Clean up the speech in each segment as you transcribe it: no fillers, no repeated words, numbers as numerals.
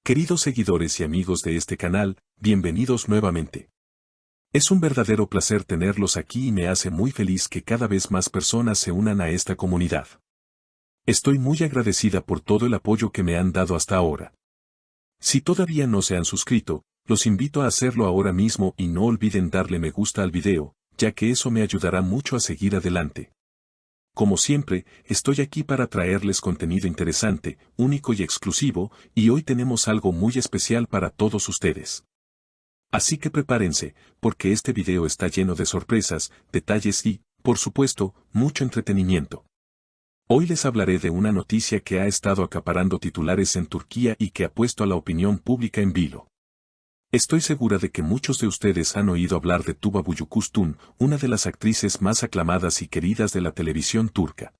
Queridos seguidores y amigos de este canal, bienvenidos nuevamente. Es un verdadero placer tenerlos aquí y me hace muy feliz que cada vez más personas se unan a esta comunidad. Estoy muy agradecida por todo el apoyo que me han dado hasta ahora. Si todavía no se han suscrito, los invito a hacerlo ahora mismo y no olviden darle me gusta al video, ya que eso me ayudará mucho a seguir adelante. Como siempre, estoy aquí para traerles contenido interesante, único y exclusivo, y hoy tenemos algo muy especial para todos ustedes. Así que prepárense, porque este video está lleno de sorpresas, detalles y, por supuesto, mucho entretenimiento. Hoy les hablaré de una noticia que ha estado acaparando titulares en Turquía y que ha puesto a la opinión pública en vilo. Estoy segura de que muchos de ustedes han oído hablar de Tuba Büyüküstün, una de las actrices más aclamadas y queridas de la televisión turca.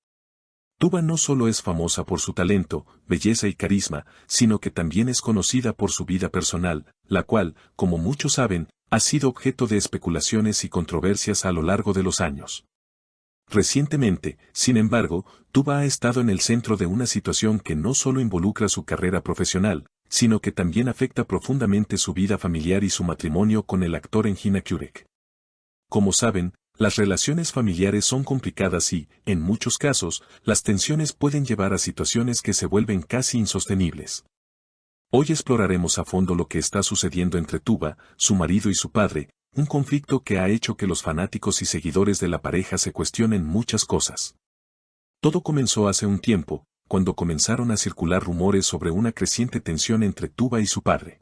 Tuba no solo es famosa por su talento, belleza y carisma, sino que también es conocida por su vida personal, la cual, como muchos saben, ha sido objeto de especulaciones y controversias a lo largo de los años. Recientemente, sin embargo, Tuba ha estado en el centro de una situación que no solo involucra su carrera profesional, sino que también afecta profundamente su vida familiar y su matrimonio con el actor Engin Akyurek. Como saben, las relaciones familiares son complicadas y, en muchos casos, las tensiones pueden llevar a situaciones que se vuelven casi insostenibles. Hoy exploraremos a fondo lo que está sucediendo entre Tuba, su marido y su padre, un conflicto que ha hecho que los fanáticos y seguidores de la pareja se cuestionen muchas cosas. Todo comenzó hace un tiempo, cuando comenzaron a circular rumores sobre una creciente tensión entre Tuba y su padre.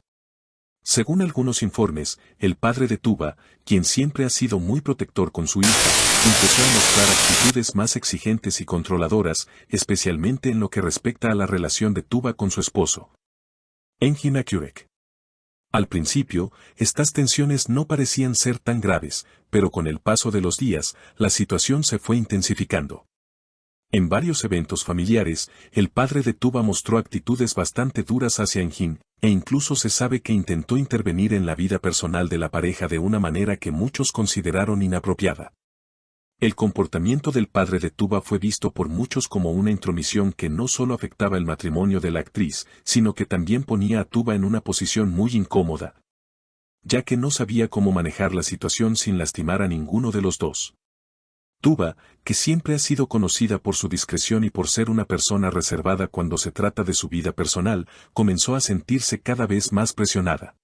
Según algunos informes, el padre de Tuba, quien siempre ha sido muy protector con su hija, empezó a mostrar actitudes más exigentes y controladoras, especialmente en lo que respecta a la relación de Tuba con su esposo, Engin Akyurek. Al principio, estas tensiones no parecían ser tan graves, pero con el paso de los días, la situación se fue intensificando. En varios eventos familiares, el padre de Tuba mostró actitudes bastante duras hacia Engin, e incluso se sabe que intentó intervenir en la vida personal de la pareja de una manera que muchos consideraron inapropiada. El comportamiento del padre de Tuba fue visto por muchos como una intromisión que no solo afectaba el matrimonio de la actriz, sino que también ponía a Tuba en una posición muy incómoda, ya que no sabía cómo manejar la situación sin lastimar a ninguno de los dos. Tuba, que siempre ha sido conocida por su discreción y por ser una persona reservada cuando se trata de su vida personal, comenzó a sentirse cada vez más presionada.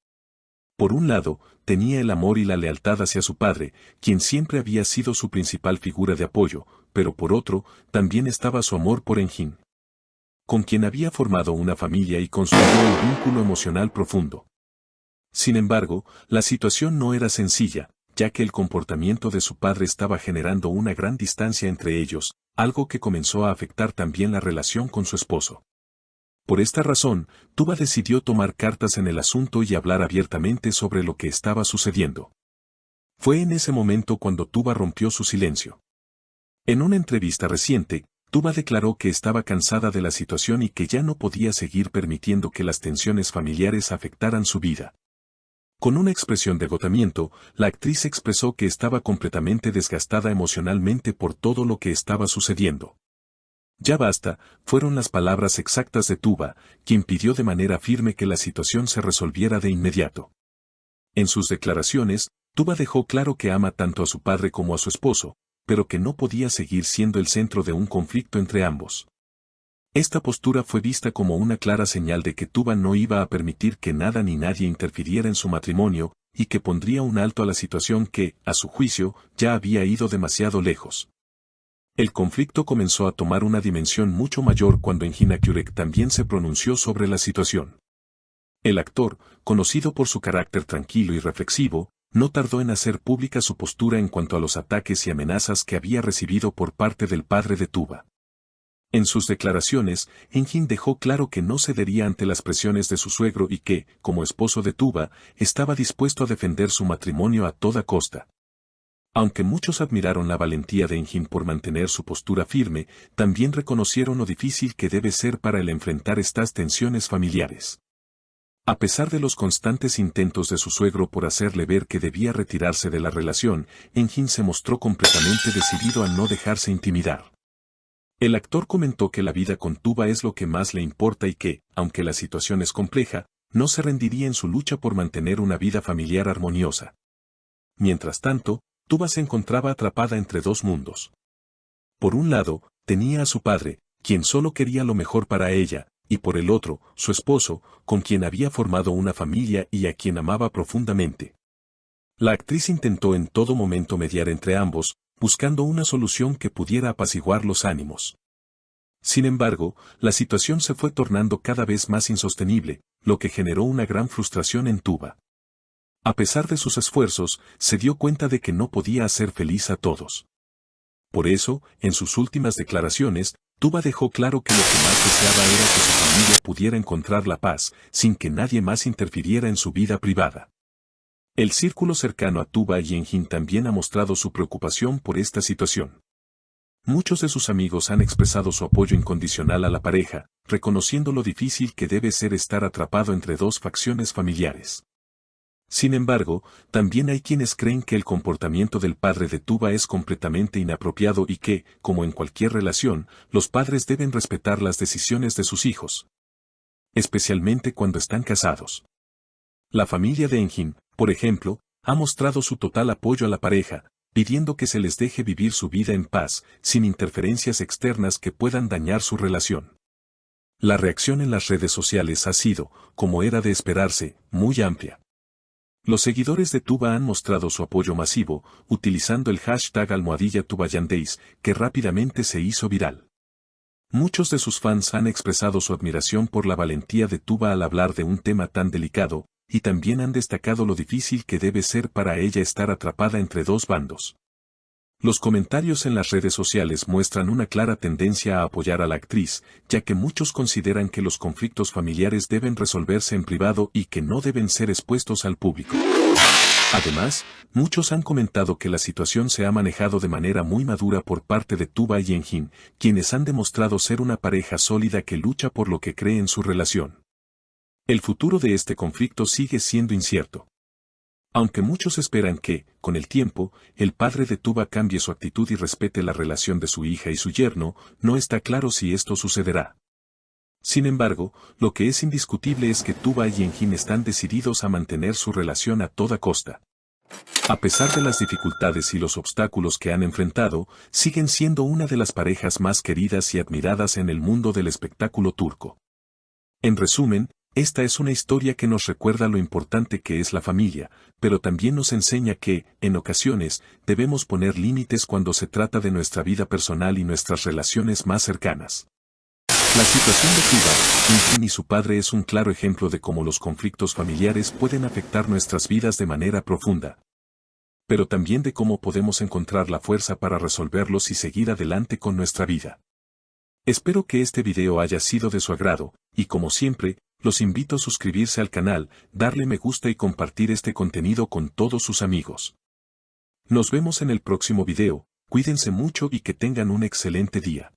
Por un lado, tenía el amor y la lealtad hacia su padre, quien siempre había sido su principal figura de apoyo, pero por otro, también estaba su amor por Engin, con quien había formado una familia y construyó un vínculo emocional profundo. Sin embargo, la situación no era sencilla, ya que el comportamiento de su padre estaba generando una gran distancia entre ellos, algo que comenzó a afectar también la relación con su esposo. Por esta razón, Tuba decidió tomar cartas en el asunto y hablar abiertamente sobre lo que estaba sucediendo. Fue en ese momento cuando Tuba rompió su silencio. En una entrevista reciente, Tuba declaró que estaba cansada de la situación y que ya no podía seguir permitiendo que las tensiones familiares afectaran su vida. Con una expresión de agotamiento, la actriz expresó que estaba completamente desgastada emocionalmente por todo lo que estaba sucediendo. Ya basta, fueron las palabras exactas de Tuba, quien pidió de manera firme que la situación se resolviera de inmediato. En sus declaraciones, Tuba dejó claro que ama tanto a su padre como a su esposo, pero que no podía seguir siendo el centro de un conflicto entre ambos. Esta postura fue vista como una clara señal de que Tuba no iba a permitir que nada ni nadie interfiriera en su matrimonio, y que pondría un alto a la situación que, a su juicio, ya había ido demasiado lejos. El conflicto comenzó a tomar una dimensión mucho mayor cuando Engin Akyurek también se pronunció sobre la situación. El actor, conocido por su carácter tranquilo y reflexivo, no tardó en hacer pública su postura en cuanto a los ataques y amenazas que había recibido por parte del padre de Tuba. En sus declaraciones, Engin dejó claro que no cedería ante las presiones de su suegro y que, como esposo de Tuba, estaba dispuesto a defender su matrimonio a toda costa. Aunque muchos admiraron la valentía de Engin por mantener su postura firme, también reconocieron lo difícil que debe ser para él enfrentar estas tensiones familiares. A pesar de los constantes intentos de su suegro por hacerle ver que debía retirarse de la relación, Engin se mostró completamente decidido a no dejarse intimidar. El actor comentó que la vida con Tuba es lo que más le importa y que, aunque la situación es compleja, no se rendiría en su lucha por mantener una vida familiar armoniosa. Mientras tanto, Tuba se encontraba atrapada entre dos mundos. Por un lado, tenía a su padre, quien solo quería lo mejor para ella, y por el otro, su esposo, con quien había formado una familia y a quien amaba profundamente. La actriz intentó en todo momento mediar entre ambos, buscando una solución que pudiera apaciguar los ánimos. Sin embargo, la situación se fue tornando cada vez más insostenible, lo que generó una gran frustración en Tuba. A pesar de sus esfuerzos, se dio cuenta de que no podía hacer feliz a todos. Por eso, en sus últimas declaraciones, Tuba dejó claro que lo que más deseaba era que su familia pudiera encontrar la paz, sin que nadie más interfiriera en su vida privada. El círculo cercano a Tuba y Enjin también ha mostrado su preocupación por esta situación. Muchos de sus amigos han expresado su apoyo incondicional a la pareja, reconociendo lo difícil que debe ser estar atrapado entre dos facciones familiares. Sin embargo, también hay quienes creen que el comportamiento del padre de Tuba es completamente inapropiado y que, como en cualquier relación, los padres deben respetar las decisiones de sus hijos. Especialmente cuando están casados. La familia de Enjin, por ejemplo, ha mostrado su total apoyo a la pareja, pidiendo que se les deje vivir su vida en paz, sin interferencias externas que puedan dañar su relación. La reacción en las redes sociales ha sido, como era de esperarse, muy amplia. Los seguidores de Tuba han mostrado su apoyo masivo, utilizando el hashtag #TubaYanDays, que rápidamente se hizo viral. Muchos de sus fans han expresado su admiración por la valentía de Tuba al hablar de un tema tan delicado, y también han destacado lo difícil que debe ser para ella estar atrapada entre dos bandos. Los comentarios en las redes sociales muestran una clara tendencia a apoyar a la actriz, ya que muchos consideran que los conflictos familiares deben resolverse en privado y que no deben ser expuestos al público. Además, muchos han comentado que la situación se ha manejado de manera muy madura por parte de Tuba y Enjin, quienes han demostrado ser una pareja sólida que lucha por lo que cree en su relación. El futuro de este conflicto sigue siendo incierto. Aunque muchos esperan que, con el tiempo, el padre de Tuba cambie su actitud y respete la relación de su hija y su yerno, no está claro si esto sucederá. Sin embargo, lo que es indiscutible es que Tuba y Enjin están decididos a mantener su relación a toda costa. A pesar de las dificultades y los obstáculos que han enfrentado, siguen siendo una de las parejas más queridas y admiradas en el mundo del espectáculo turco. En resumen, esta es una historia que nos recuerda lo importante que es la familia, pero también nos enseña que, en ocasiones, debemos poner límites cuando se trata de nuestra vida personal y nuestras relaciones más cercanas. La situación de Tuba, Enjin y su padre es un claro ejemplo de cómo los conflictos familiares pueden afectar nuestras vidas de manera profunda. Pero también de cómo podemos encontrar la fuerza para resolverlos y seguir adelante con nuestra vida. Espero que este video haya sido de su agrado, y como siempre, los invito a suscribirse al canal, darle me gusta y compartir este contenido con todos sus amigos. Nos vemos en el próximo video, cuídense mucho y que tengan un excelente día.